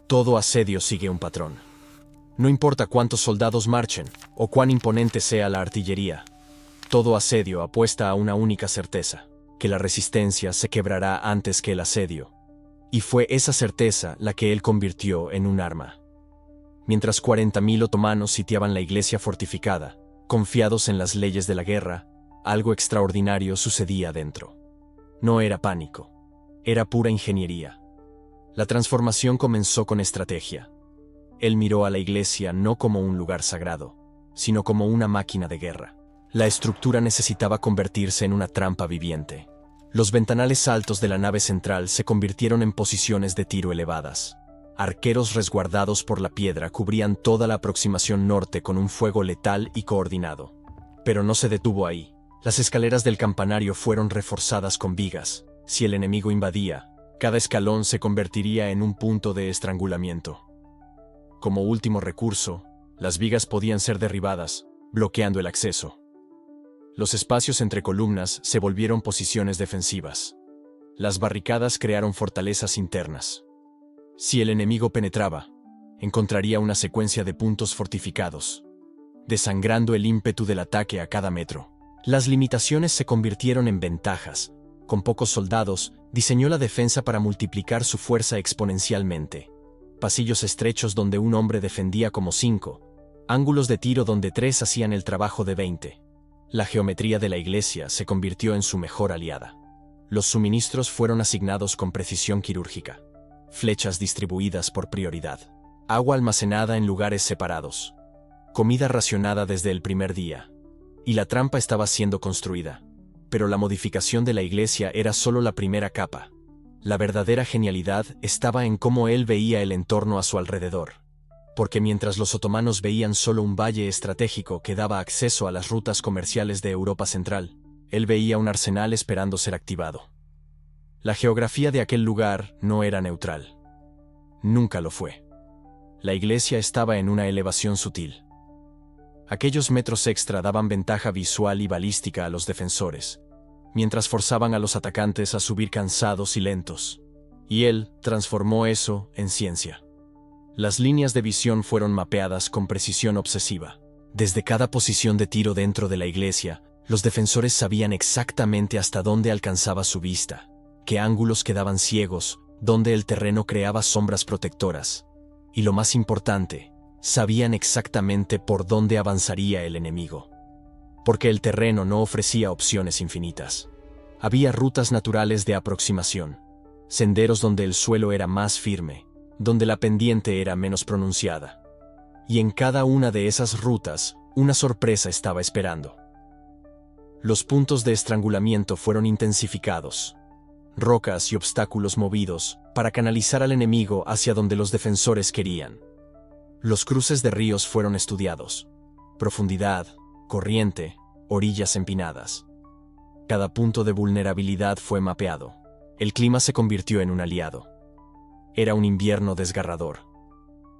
Todo asedio sigue un patrón. No importa cuántos soldados marchen o cuán imponente sea la artillería, todo asedio apuesta a una única certeza, que la resistencia se quebrará antes que el asedio. Y fue esa certeza la que él convirtió en un arma. Mientras 40.000 otomanos sitiaban la iglesia fortificada, confiados en las leyes de la guerra, algo extraordinario sucedía dentro. No era pánico, era pura ingeniería. La transformación comenzó con estrategia. Él miró a la iglesia no como un lugar sagrado, sino como una máquina de guerra. La estructura necesitaba convertirse en una trampa viviente. Los ventanales altos de la nave central se convirtieron en posiciones de tiro elevadas. Arqueros resguardados por la piedra cubrían toda la aproximación norte con un fuego letal y coordinado. Pero no se detuvo ahí. Las escaleras del campanario fueron reforzadas con vigas. Si el enemigo invadía, cada escalón se convertiría en un punto de estrangulamiento. Como último recurso, las vigas podían ser derribadas, bloqueando el acceso. Los espacios entre columnas se volvieron posiciones defensivas. Las barricadas crearon fortalezas internas. Si el enemigo penetraba, encontraría una secuencia de puntos fortificados, desangrando el ímpetu del ataque a cada metro. Las limitaciones se convirtieron en ventajas. Con pocos soldados, diseñó la defensa para multiplicar su fuerza exponencialmente. Pasillos estrechos donde un hombre defendía como 5, ángulos de tiro donde 3 hacían el trabajo de 20. La geometría de la iglesia se convirtió en su mejor aliada. Los suministros fueron asignados con precisión quirúrgica. Flechas distribuidas por prioridad. Agua almacenada en lugares separados. Comida racionada desde el primer día. Y la trampa estaba siendo construida. Pero la modificación de la iglesia era solo la primera capa. La verdadera genialidad estaba en cómo él veía el entorno a su alrededor. Porque mientras los otomanos veían solo un valle estratégico que daba acceso a las rutas comerciales de Europa Central, él veía un arsenal esperando ser activado. La geografía de aquel lugar no era neutral. Nunca lo fue. La iglesia estaba en una elevación sutil. Aquellos metros extra daban ventaja visual y balística a los defensores, mientras forzaban a los atacantes a subir cansados y lentos. Y él transformó eso en ciencia. Las líneas de visión fueron mapeadas con precisión obsesiva. Desde cada posición de tiro dentro de la iglesia, los defensores sabían exactamente hasta dónde alcanzaba su vista, qué ángulos quedaban ciegos, dónde el terreno creaba sombras protectoras. Y lo más importante, sabían exactamente por dónde avanzaría el enemigo. Porque el terreno no ofrecía opciones infinitas. Había rutas naturales de aproximación, senderos donde el suelo era más firme, donde la pendiente era menos pronunciada. Y en cada una de esas rutas, una sorpresa estaba esperando. Los puntos de estrangulamiento fueron intensificados. Rocas y obstáculos movidos para canalizar al enemigo hacia donde los defensores querían. Los cruces de ríos fueron estudiados. Profundidad, corriente, orillas empinadas. Cada punto de vulnerabilidad fue mapeado. El clima se convirtió en un aliado. Era un invierno desgarrador.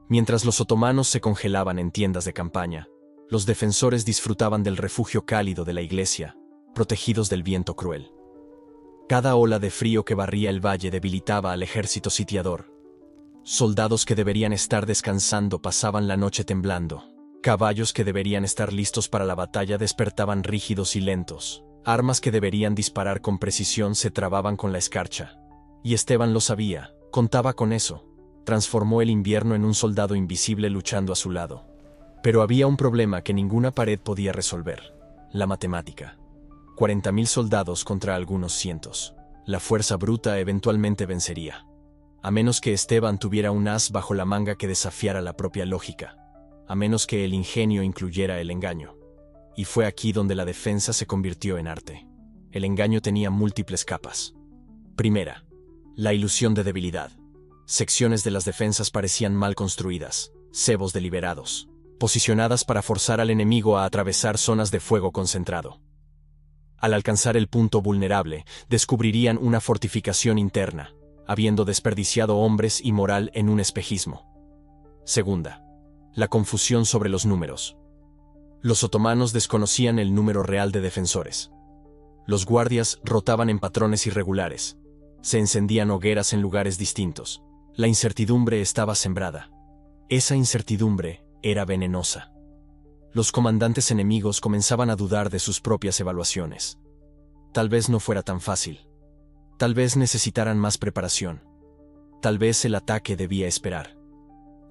Mientras los otomanos se congelaban en tiendas de campaña, los defensores disfrutaban del refugio cálido de la iglesia, protegidos del viento cruel. Cada ola de frío que barría el valle debilitaba al ejército sitiador. Soldados que deberían estar descansando pasaban la noche temblando. Caballos que deberían estar listos para la batalla despertaban rígidos y lentos. Armas que deberían disparar con precisión se trababan con la escarcha. Y Esteban lo sabía. Contaba con eso. Transformó el invierno en un soldado invisible luchando a su lado. Pero había un problema que ninguna pared podía resolver: la matemática. 40.000 soldados contra algunos cientos. La fuerza bruta eventualmente vencería. A menos que Esteban tuviera un as bajo la manga que desafiara la propia lógica. A menos que el ingenio incluyera el engaño. Y fue aquí donde la defensa se convirtió en arte. El engaño tenía múltiples capas. Primera, la ilusión de debilidad. Secciones de las defensas parecían mal construidas, cebos deliberados, posicionadas para forzar al enemigo a atravesar zonas de fuego concentrado. Al alcanzar el punto vulnerable, descubrirían una fortificación interna, habiendo desperdiciado hombres y moral en un espejismo. Segunda, la confusión sobre los números. Los otomanos desconocían el número real de defensores. Los guardias rotaban en patrones irregulares. Se encendían hogueras en lugares distintos. La incertidumbre estaba sembrada. Esa incertidumbre era venenosa. Los comandantes enemigos comenzaban a dudar de sus propias evaluaciones. Tal vez no fuera tan fácil. Tal vez necesitaran más preparación. Tal vez el ataque debía esperar.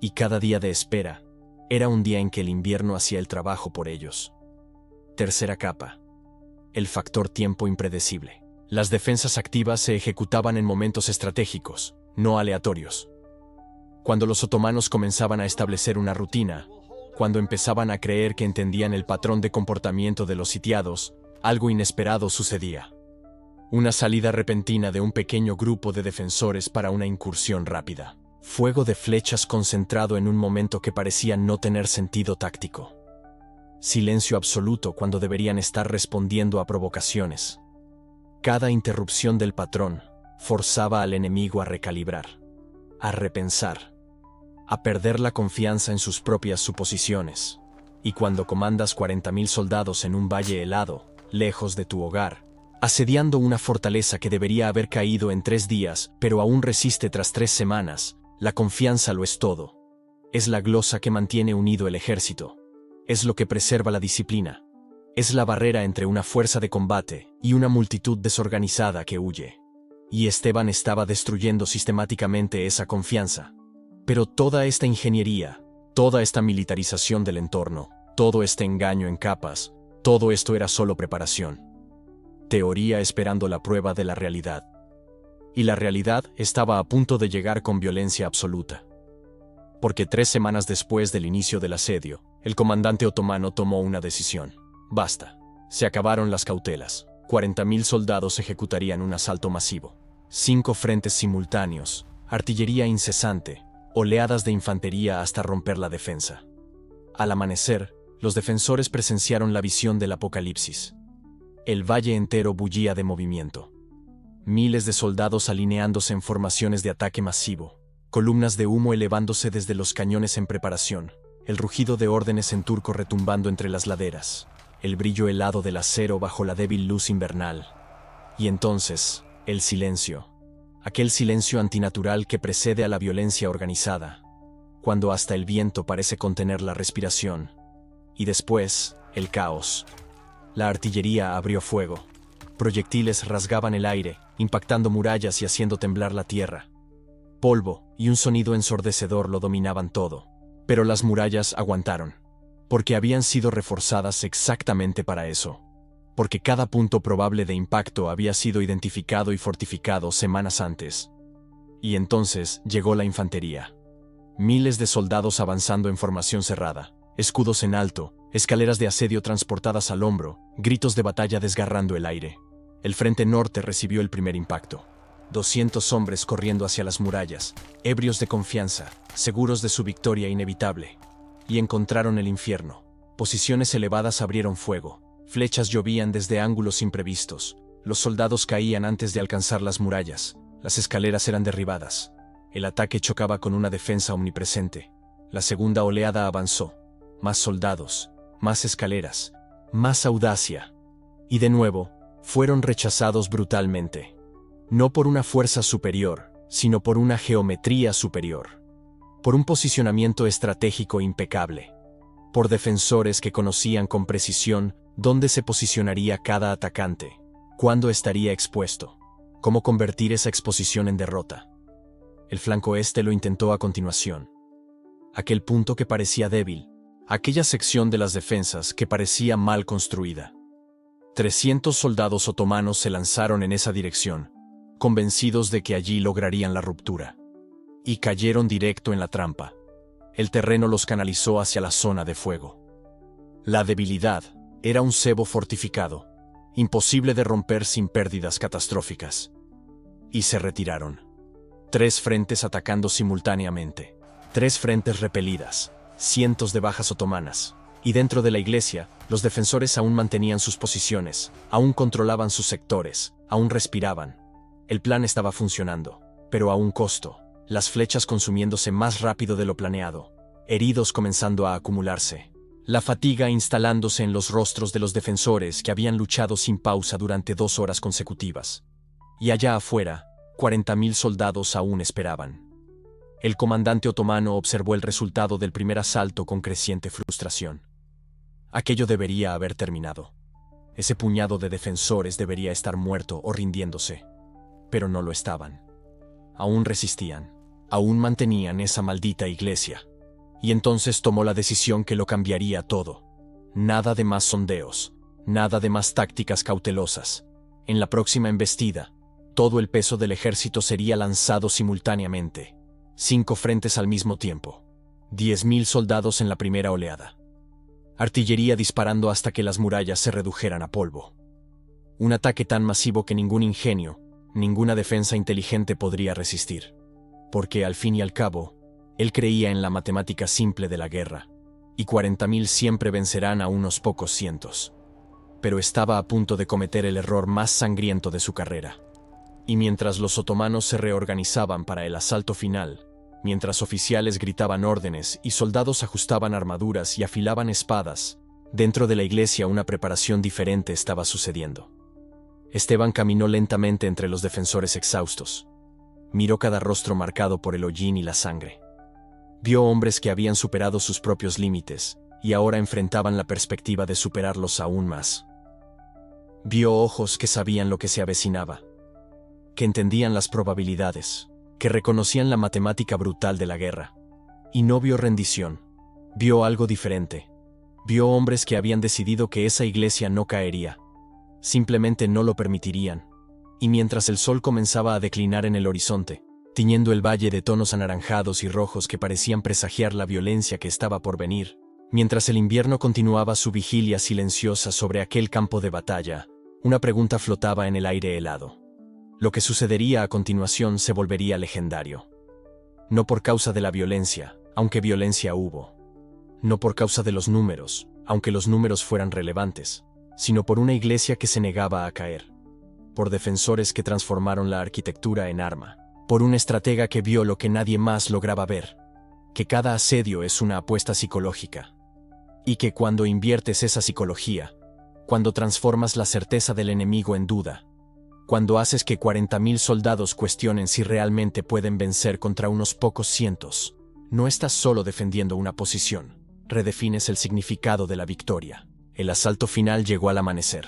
Y cada día de espera era un día en que el invierno hacía el trabajo por ellos. Tercera capa. El factor tiempo impredecible. Las defensas activas se ejecutaban en momentos estratégicos, no aleatorios. Cuando los otomanos comenzaban a establecer una rutina, cuando empezaban a creer que entendían el patrón de comportamiento de los sitiados, algo inesperado sucedía. Una salida repentina de un pequeño grupo de defensores para una incursión rápida. Fuego de flechas concentrado en un momento que parecía no tener sentido táctico. Silencio absoluto cuando deberían estar respondiendo a provocaciones. Cada interrupción del patrón forzaba al enemigo a recalibrar, a repensar, a perder la confianza en sus propias suposiciones. Y cuando comandas 40.000 soldados en un valle helado, lejos de tu hogar, asediando una fortaleza que debería haber caído en 3 días, pero aún resiste tras 3 semanas, la confianza lo es todo. Es la glosa que mantiene unido el ejército. Es lo que preserva la disciplina. Es la barrera entre una fuerza de combate y una multitud desorganizada que huye. Y Esteban estaba destruyendo sistemáticamente esa confianza. Pero toda esta ingeniería, toda esta militarización del entorno, todo este engaño en capas, todo esto era solo preparación. Teoría esperando la prueba de la realidad. Y la realidad estaba a punto de llegar con violencia absoluta. Porque 3 semanas después del inicio del asedio, el comandante otomano tomó una decisión. Basta. Se acabaron las cautelas. 40.000 soldados ejecutarían un asalto masivo. 5 frentes simultáneos, artillería incesante, oleadas de infantería hasta romper la defensa. Al amanecer, los defensores presenciaron la visión del apocalipsis. El valle entero bullía de movimiento. Miles de soldados alineándose en formaciones de ataque masivo, columnas de humo elevándose desde los cañones en preparación, el rugido de órdenes en turco retumbando entre las laderas, el brillo helado del acero bajo la débil luz invernal. Y entonces, el silencio. Aquel silencio antinatural que precede a la violencia organizada, cuando hasta el viento parece contener la respiración. Y después, el caos. La artillería abrió fuego. Proyectiles rasgaban el aire, impactando murallas y haciendo temblar la tierra. Polvo y un sonido ensordecedor lo dominaban todo. Pero las murallas aguantaron, porque habían sido reforzadas exactamente para eso. Porque cada punto probable de impacto había sido identificado y fortificado semanas antes. Y entonces llegó la infantería. Miles de soldados avanzando en formación cerrada, escudos en alto, escaleras de asedio transportadas al hombro, gritos de batalla desgarrando el aire. El frente norte recibió el primer impacto. 200 hombres corriendo hacia las murallas, ebrios de confianza, seguros de su victoria inevitable. Y encontraron el infierno. Posiciones elevadas abrieron fuego. Flechas llovían desde ángulos imprevistos. Los soldados caían antes de alcanzar las murallas. Las escaleras eran derribadas. El ataque chocaba con una defensa omnipresente. La segunda oleada avanzó. Más soldados, más escaleras, más audacia. Y de nuevo, fueron rechazados brutalmente. No por una fuerza superior, sino por una geometría superior. Por un posicionamiento estratégico impecable. Por defensores que conocían con precisión dónde se posicionaría cada atacante, cuándo estaría expuesto, cómo convertir esa exposición en derrota. El flanco este lo intentó a continuación. Aquel punto que parecía débil, aquella sección de las defensas que parecía mal construida. 300 soldados otomanos se lanzaron en esa dirección, convencidos de que allí lograrían la ruptura. Y cayeron directo en la trampa. El terreno los canalizó hacia la zona de fuego. La debilidad era un cebo fortificado, imposible de romper sin pérdidas catastróficas. Y se retiraron. 3 frentes atacando simultáneamente. 3 frentes repelidas. Cientos de bajas otomanas. Y dentro de la iglesia, los defensores aún mantenían sus posiciones, aún controlaban sus sectores, aún respiraban. El plan estaba funcionando, pero a un costo. Las flechas consumiéndose más rápido de lo planeado. Heridos comenzando a acumularse. La fatiga instalándose en los rostros de los defensores que habían luchado sin pausa durante 2 horas consecutivas. Y allá afuera, 40.000 soldados aún esperaban. El comandante otomano observó el resultado del primer asalto con creciente frustración. Aquello debería haber terminado. Ese puñado de defensores debería estar muerto o rindiéndose. Pero no lo estaban. Aún resistían. Aún mantenían esa maldita iglesia. Y entonces tomó la decisión que lo cambiaría todo. Nada de más sondeos. Nada de más tácticas cautelosas. En la próxima embestida, todo el peso del ejército sería lanzado simultáneamente. 5 frentes al mismo tiempo. 10.000 soldados en la primera oleada. Artillería disparando hasta que las murallas se redujeran a polvo. Un ataque tan masivo que ningún ingenio, ninguna defensa inteligente podría resistir. Porque al fin y al cabo, él creía en la matemática simple de la guerra, y 40.000 siempre vencerán a unos pocos cientos. Pero estaba a punto de cometer el error más sangriento de su carrera. Y mientras los otomanos se reorganizaban para el asalto final, mientras oficiales gritaban órdenes y soldados ajustaban armaduras y afilaban espadas, dentro de la iglesia una preparación diferente estaba sucediendo. Esteban caminó lentamente entre los defensores exhaustos. Miró cada rostro marcado por el hollín y la sangre. Vio hombres que habían superado sus propios límites y ahora enfrentaban la perspectiva de superarlos aún más. Vio ojos que sabían lo que se avecinaba, que entendían las probabilidades, que reconocían la matemática brutal de la guerra. Y no vio rendición, vio algo diferente. Vio hombres que habían decidido que esa iglesia no caería. Simplemente no lo permitirían. Y mientras el sol comenzaba a declinar en el horizonte, tiñendo el valle de tonos anaranjados y rojos que parecían presagiar la violencia que estaba por venir, mientras el invierno continuaba su vigilia silenciosa sobre aquel campo de batalla, una pregunta flotaba en el aire helado. Lo que sucedería a continuación se volvería legendario. No por causa de la violencia, aunque violencia hubo. No por causa de los números, aunque los números fueran relevantes, sino por una iglesia que se negaba a caer. Por defensores que transformaron la arquitectura en arma. Por un estratega que vio lo que nadie más lograba ver. Que cada asedio es una apuesta psicológica. Y que cuando inviertes esa psicología, cuando transformas la certeza del enemigo en duda, cuando haces que 40.000 soldados cuestionen si realmente pueden vencer contra unos pocos cientos, no estás solo defendiendo una posición, redefines el significado de la victoria. El asalto final llegó al amanecer.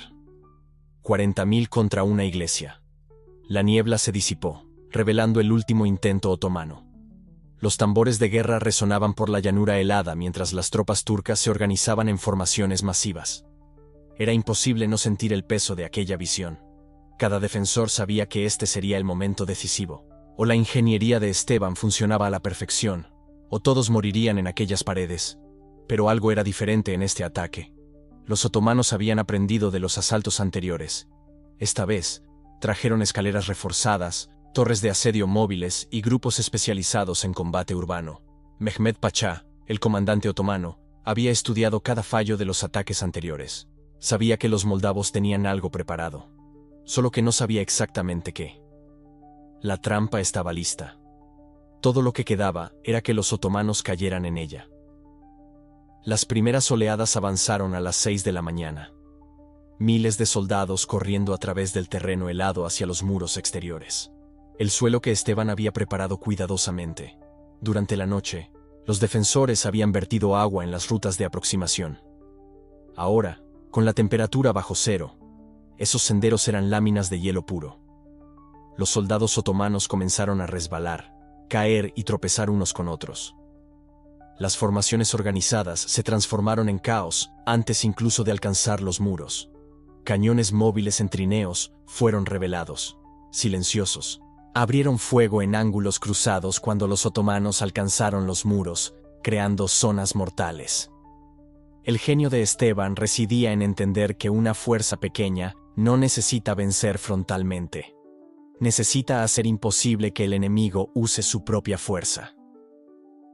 40.000 contra una iglesia. La niebla se disipó, revelando el último intento otomano. Los tambores de guerra resonaban por la llanura helada mientras las tropas turcas se organizaban en formaciones masivas. Era imposible no sentir el peso de aquella visión. Cada defensor sabía que este sería el momento decisivo. O la ingeniería de Esteban funcionaba a la perfección, o todos morirían en aquellas paredes. Pero algo era diferente en este ataque. Los otomanos habían aprendido de los asaltos anteriores. Esta vez, trajeron escaleras reforzadas, torres de asedio móviles y grupos especializados en combate urbano. Mehmed Pachá, el comandante otomano, había estudiado cada fallo de los ataques anteriores. Sabía que los moldavos tenían algo preparado. Solo que no sabía exactamente qué. La trampa estaba lista. Todo lo que quedaba era que los otomanos cayeran en ella. Las primeras oleadas avanzaron a las 6 de la mañana. Miles de soldados corriendo a través del terreno helado hacia los muros exteriores. El suelo que Esteban había preparado cuidadosamente. Durante la noche, los defensores habían vertido agua en las rutas de aproximación. Ahora, con la temperatura bajo cero, esos senderos eran láminas de hielo puro. Los soldados otomanos comenzaron a resbalar, caer y tropezar unos con otros. Las formaciones organizadas se transformaron en caos antes incluso de alcanzar los muros. Cañones móviles en trineos fueron revelados, silenciosos. Abrieron fuego en ángulos cruzados cuando los otomanos alcanzaron los muros, creando zonas mortales. El genio de Esteban residía en entender que una fuerza pequeña no necesita vencer frontalmente. Necesita hacer imposible que el enemigo use su propia fuerza.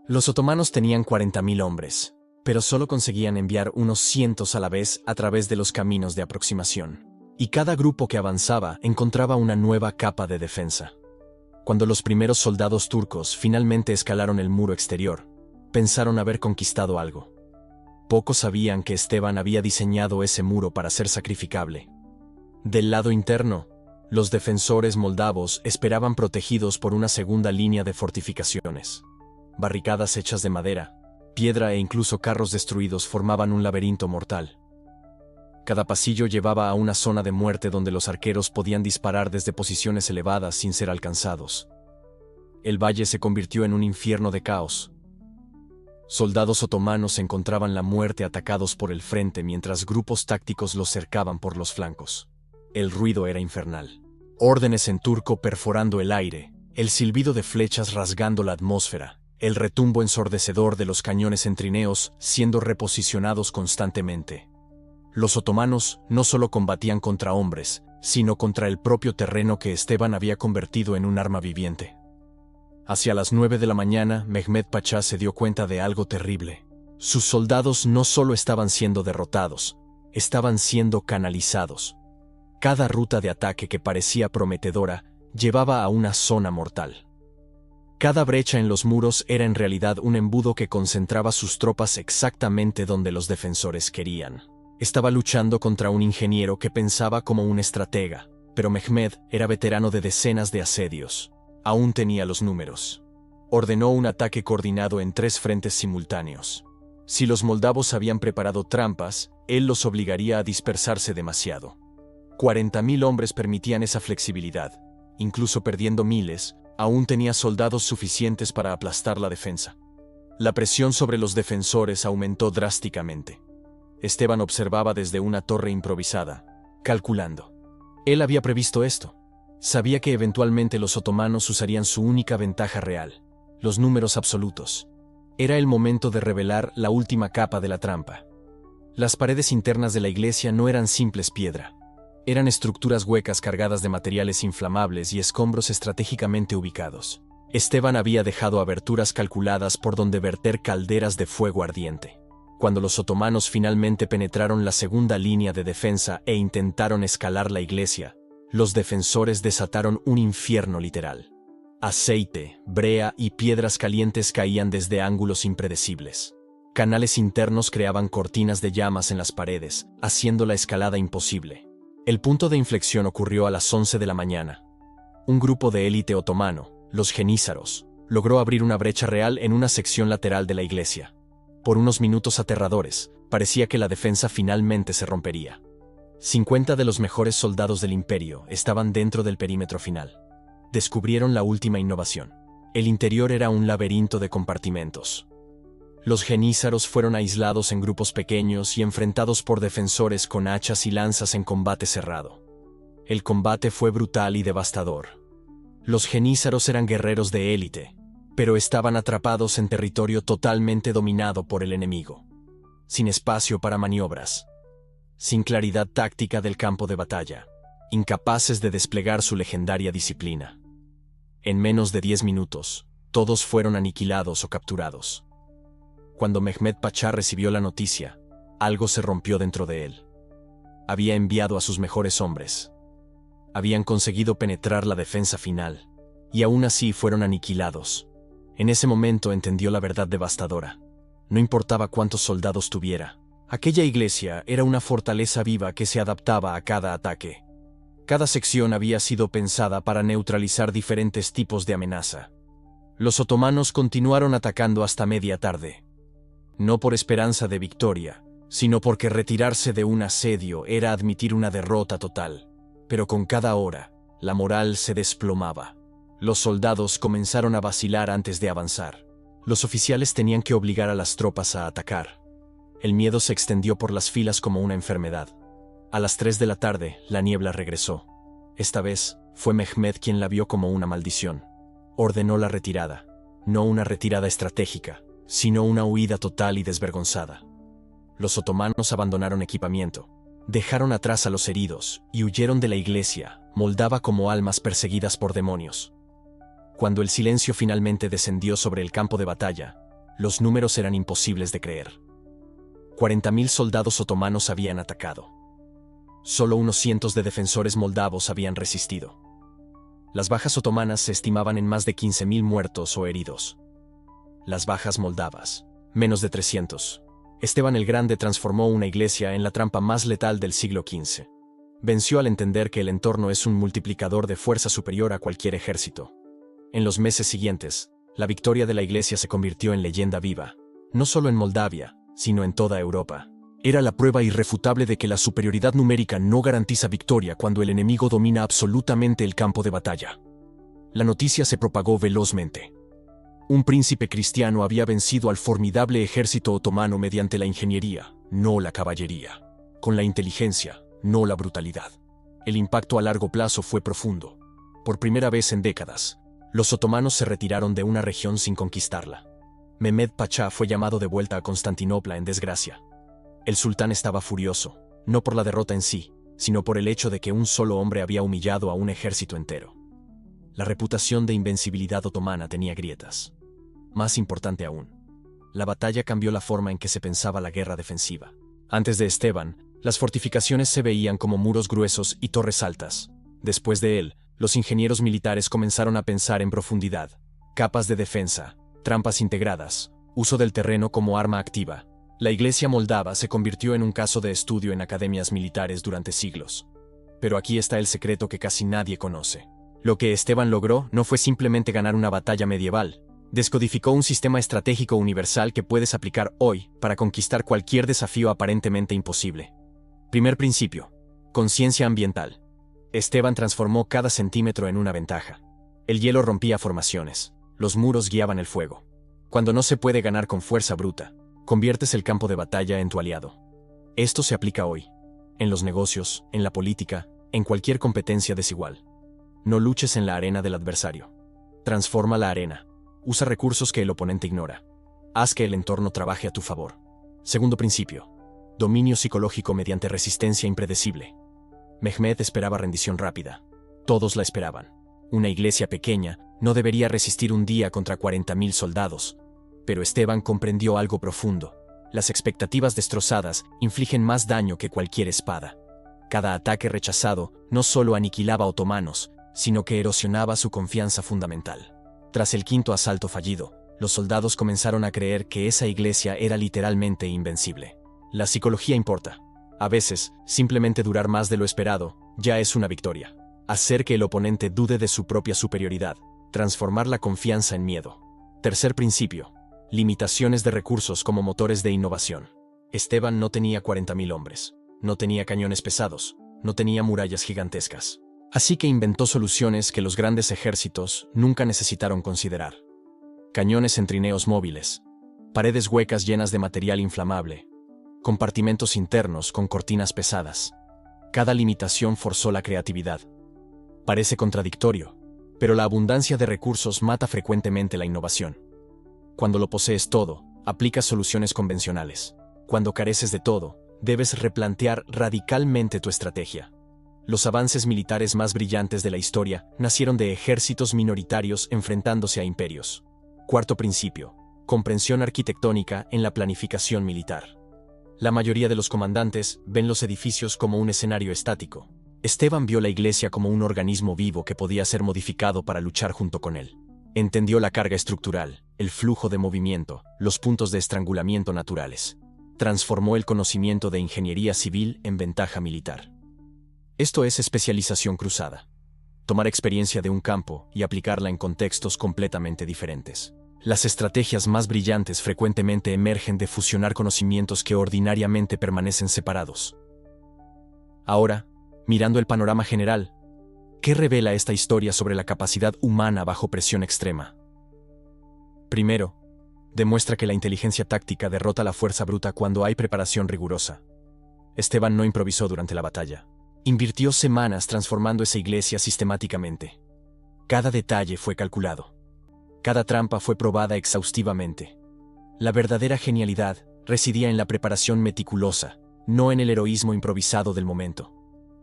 Los otomanos tenían 40.000 hombres, pero solo conseguían enviar unos cientos a la vez a través de los caminos de aproximación. Y cada grupo que avanzaba encontraba una nueva capa de defensa. Cuando los primeros soldados turcos finalmente escalaron el muro exterior, pensaron haber conquistado algo. Pocos sabían que Esteban había diseñado ese muro para ser sacrificable. Del lado interno, los defensores moldavos esperaban protegidos por una segunda línea de fortificaciones. Barricadas hechas de madera, piedra e incluso carros destruidos formaban un laberinto mortal. Cada pasillo llevaba a una zona de muerte donde los arqueros podían disparar desde posiciones elevadas sin ser alcanzados. El valle se convirtió en un infierno de caos. Soldados otomanos encontraban la muerte atacados por el frente mientras grupos tácticos los cercaban por los flancos. El ruido era infernal. Órdenes en turco perforando el aire, el silbido de flechas rasgando la atmósfera, el retumbo ensordecedor de los cañones en trineos siendo reposicionados constantemente. Los otomanos no solo combatían contra hombres, sino contra el propio terreno que Esteban había convertido en un arma viviente. Hacia las 9 de la mañana, Mehmed Pachá se dio cuenta de algo terrible. Sus soldados no solo estaban siendo derrotados, estaban siendo canalizados. Cada ruta de ataque que parecía prometedora llevaba a una zona mortal. Cada brecha en los muros era en realidad un embudo que concentraba sus tropas exactamente donde los defensores querían. Estaba luchando contra un ingeniero que pensaba como un estratega, pero Mehmed era veterano de decenas de asedios. Aún tenía los números. Ordenó un ataque coordinado en 3 frentes simultáneos. Si los moldavos habían preparado trampas, él los obligaría a dispersarse demasiado. 40.000 hombres permitían esa flexibilidad. Incluso perdiendo miles, aún tenía soldados suficientes para aplastar la defensa. La presión sobre los defensores aumentó drásticamente. Esteban observaba desde una torre improvisada, calculando. Él había previsto esto. Sabía que eventualmente los otomanos usarían su única ventaja real, los números absolutos. Era el momento de revelar la última capa de la trampa. Las paredes internas de la iglesia no eran simples piedra. Eran estructuras huecas cargadas de materiales inflamables y escombros estratégicamente ubicados. Esteban había dejado aberturas calculadas por donde verter calderas de fuego ardiente. Cuando los otomanos finalmente penetraron la segunda línea de defensa e intentaron escalar la iglesia, los defensores desataron un infierno literal. Aceite, brea y piedras calientes caían desde ángulos impredecibles. Canales internos creaban cortinas de llamas en las paredes, haciendo la escalada imposible. El punto de inflexión ocurrió a las 11 de la mañana. Un grupo de élite otomano, los genízaros, logró abrir una brecha real en una sección lateral de la iglesia. Por unos minutos aterradores, parecía que la defensa finalmente se rompería. 50 de los mejores soldados del imperio estaban dentro del perímetro final. Descubrieron la última innovación. El interior era un laberinto de compartimentos. Los genízaros fueron aislados en grupos pequeños y enfrentados por defensores con hachas y lanzas en combate cerrado. El combate fue brutal y devastador. Los genízaros eran guerreros de élite, pero estaban atrapados en territorio totalmente dominado por el enemigo, sin espacio para maniobras, sin claridad táctica del campo de batalla, incapaces de desplegar su legendaria disciplina. En menos de 10 minutos, todos fueron aniquilados o capturados. Cuando Mehmed Pachá recibió la noticia, algo se rompió dentro de él. Había enviado a sus mejores hombres. Habían conseguido penetrar la defensa final, y aún así fueron aniquilados. En ese momento entendió la verdad devastadora. No importaba cuántos soldados tuviera. Aquella iglesia era una fortaleza viva que se adaptaba a cada ataque. Cada sección había sido pensada para neutralizar diferentes tipos de amenaza. Los otomanos continuaron atacando hasta media tarde. No por esperanza de victoria, sino porque retirarse de un asedio era admitir una derrota total. Pero con cada hora, la moral se desplomaba. Los soldados comenzaron a vacilar antes de avanzar. Los oficiales tenían que obligar a las tropas a atacar. El miedo se extendió por las filas como una enfermedad. A las 3 de la tarde, la niebla regresó. Esta vez, fue Mehmed quien la vio como una maldición. Ordenó la retirada. No una retirada estratégica, sino una huida total y desvergonzada. Los otomanos abandonaron equipamiento. Dejaron atrás a los heridos y huyeron de la iglesia, moldava como almas perseguidas por demonios. Cuando el silencio finalmente descendió sobre el campo de batalla, los números eran imposibles de creer. 40.000 soldados otomanos habían atacado. Solo unos cientos de defensores moldavos habían resistido. Las bajas otomanas se estimaban en más de 15.000 muertos o heridos. Las bajas moldavas, menos de 300. Esteban el Grande transformó una iglesia en la trampa más letal del siglo XV. Venció al entender que el entorno es un multiplicador de fuerza superior a cualquier ejército. En los meses siguientes, La victoria de la Iglesia se convirtió en leyenda viva, no solo en Moldavia, sino en toda Europa. Era la prueba irrefutable de que la superioridad numérica no garantiza victoria cuando el enemigo domina absolutamente el campo de batalla. La noticia se propagó velozmente. Un príncipe cristiano había vencido al formidable ejército otomano mediante la ingeniería, no la caballería. Con la inteligencia, no la brutalidad. El impacto a largo plazo fue profundo. Por primera vez en décadas, los otomanos se retiraron de una región sin conquistarla. Mehmed Pachá fue llamado de vuelta a Constantinopla en desgracia. El sultán estaba furioso, no por la derrota en sí, sino por el hecho de que un solo hombre había humillado a un ejército entero. La reputación de invencibilidad otomana tenía grietas. Más importante aún, la batalla cambió la forma en que se pensaba la guerra defensiva. Antes de Esteban, las fortificaciones se veían como muros gruesos y torres altas. Después de él, los ingenieros militares comenzaron a pensar en profundidad, capas de defensa, trampas integradas, uso del terreno como arma activa. La Iglesia moldava se convirtió en un caso de estudio en academias militares durante siglos. Pero aquí está el secreto que casi nadie conoce. Lo que Esteban logró no fue simplemente ganar una batalla medieval. Descodificó un sistema estratégico universal que puedes aplicar hoy para conquistar cualquier desafío aparentemente imposible. Primer principio: conciencia ambiental. Esteban transformó cada centímetro en una ventaja. El hielo rompía formaciones, los muros guiaban el fuego. Cuando no se puede ganar con fuerza bruta, conviertes el campo de batalla en tu aliado. Esto se aplica hoy, en los negocios, en la política, en cualquier competencia desigual. No luches en la arena del adversario. Transforma la arena. Usa recursos que el oponente ignora. Haz que el entorno trabaje a tu favor. Segundo principio: dominio psicológico mediante resistencia impredecible. Mehmed esperaba rendición rápida. Todos la esperaban. Una iglesia pequeña no debería resistir un día contra 40.000 soldados. Pero Esteban comprendió algo profundo. Las expectativas destrozadas infligen más daño que cualquier espada. Cada ataque rechazado no solo aniquilaba otomanos, sino que erosionaba su confianza fundamental. Tras el quinto asalto fallido, los soldados comenzaron a creer que esa iglesia era literalmente invencible. La psicología importa. A veces, simplemente durar más de lo esperado ya es una victoria. Hacer que el oponente dude de su propia superioridad, transformar la confianza en miedo. Tercer principio: limitaciones de recursos como motores de innovación. Esteban no tenía 40.000 hombres, no tenía cañones pesados, no tenía murallas gigantescas. Así que inventó soluciones que los grandes ejércitos nunca necesitaron considerar. Cañones en trineos móviles, paredes huecas llenas de material inflamable, compartimentos internos con cortinas pesadas. Cada limitación forzó la creatividad. Parece contradictorio, pero la abundancia de recursos mata frecuentemente la innovación. Cuando lo posees todo, aplicas soluciones convencionales. Cuando careces de todo, debes replantear radicalmente tu estrategia. Los avances militares más brillantes de la historia nacieron de ejércitos minoritarios enfrentándose a imperios. Cuarto principio: comprensión arquitectónica en la planificación militar. La mayoría de los comandantes ven los edificios como un escenario estático. Esteban vio la iglesia como un organismo vivo que podía ser modificado para luchar junto con él. Entendió la carga estructural, el flujo de movimiento, los puntos de estrangulamiento naturales. Transformó el conocimiento de ingeniería civil en ventaja militar. Esto es especialización cruzada. Tomar experiencia de un campo y aplicarla en contextos completamente diferentes. Las estrategias más brillantes frecuentemente emergen de fusionar conocimientos que ordinariamente permanecen separados. Ahora, mirando el panorama general, ¿qué revela esta historia sobre la capacidad humana bajo presión extrema? Primero, demuestra que la inteligencia táctica derrota la fuerza bruta cuando hay preparación rigurosa. Esteban no improvisó durante la batalla. Invirtió semanas transformando esa iglesia sistemáticamente. Cada detalle fue calculado. Cada trampa fue probada exhaustivamente. La verdadera genialidad residía en la preparación meticulosa, no en el heroísmo improvisado del momento.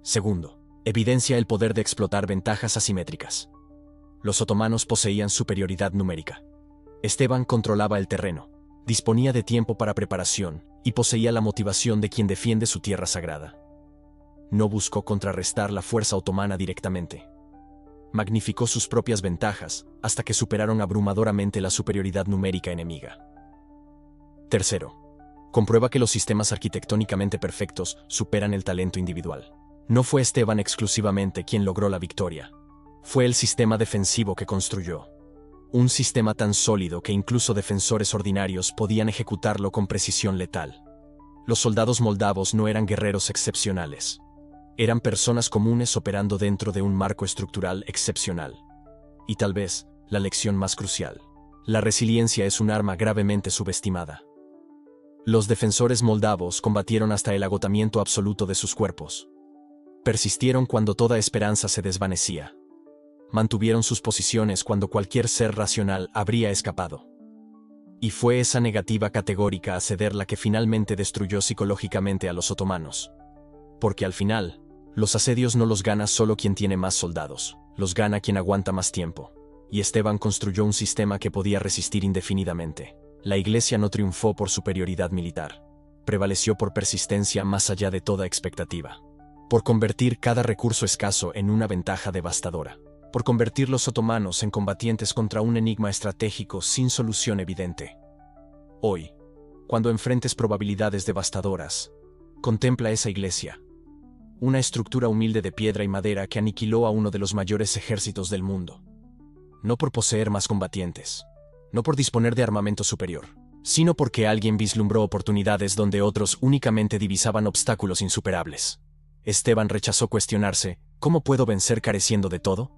Segundo, evidencia el poder de explotar ventajas asimétricas. Los otomanos poseían superioridad numérica. Esteban controlaba el terreno, disponía de tiempo para preparación y poseía la motivación de quien defiende su tierra sagrada. No buscó contrarrestar la fuerza otomana directamente. Magnificó sus propias ventajas hasta que superaron abrumadoramente la superioridad numérica enemiga. Tercero, comprueba que los sistemas arquitectónicamente perfectos superan el talento individual. No fue Esteban exclusivamente quien logró la victoria. Fue el sistema defensivo que construyó. Un sistema tan sólido que incluso defensores ordinarios podían ejecutarlo con precisión letal. Los soldados moldavos no eran guerreros excepcionales. Eran personas comunes operando dentro de un marco estructural excepcional. Y tal vez, la lección más crucial. La resiliencia es un arma gravemente subestimada. Los defensores moldavos combatieron hasta el agotamiento absoluto de sus cuerpos. Persistieron cuando toda esperanza se desvanecía. Mantuvieron sus posiciones cuando cualquier ser racional habría escapado. Y fue esa negativa categórica a ceder la que finalmente destruyó psicológicamente a los otomanos. Porque al final, los asedios no los gana solo quien tiene más soldados, los gana quien aguanta más tiempo. Y Esteban construyó un sistema que podía resistir indefinidamente. La Iglesia no triunfó por superioridad militar. Prevaleció por persistencia más allá de toda expectativa. Por convertir cada recurso escaso en una ventaja devastadora. Por convertir los otomanos en combatientes contra un enigma estratégico sin solución evidente. Hoy, cuando enfrentes probabilidades devastadoras, contempla esa iglesia. Una estructura humilde de piedra y madera que aniquiló a uno de los mayores ejércitos del mundo. No por poseer más combatientes, no por disponer de armamento superior, sino porque alguien vislumbró oportunidades donde otros únicamente divisaban obstáculos insuperables. Esteban rechazó cuestionarse, ¿cómo puedo vencer careciendo de todo?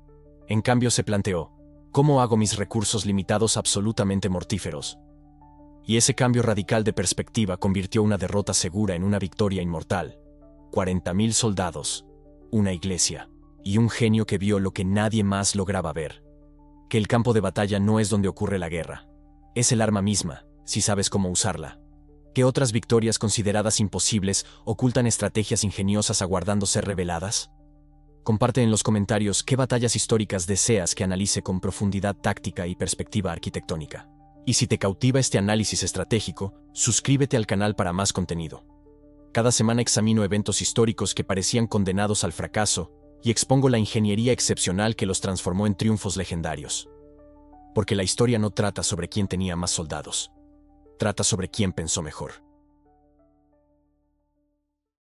En cambio se planteó, ¿cómo hago mis recursos limitados absolutamente mortíferos? Y ese cambio radical de perspectiva convirtió una derrota segura en una victoria inmortal. 40.000 soldados, una iglesia, y un genio que vio lo que nadie más lograba ver. Que el campo de batalla no es donde ocurre la guerra. Es el arma misma, si sabes cómo usarla. Que otras victorias consideradas imposibles ocultan estrategias ingeniosas aguardando ser reveladas. Comparte en los comentarios qué batallas históricas deseas que analice con profundidad táctica y perspectiva arquitectónica. Y si te cautiva este análisis estratégico, suscríbete al canal para más contenido. Cada semana examino eventos históricos que parecían condenados al fracaso y expongo la ingeniería excepcional que los transformó en triunfos legendarios. Porque la historia no trata sobre quién tenía más soldados. Trata sobre quién pensó mejor.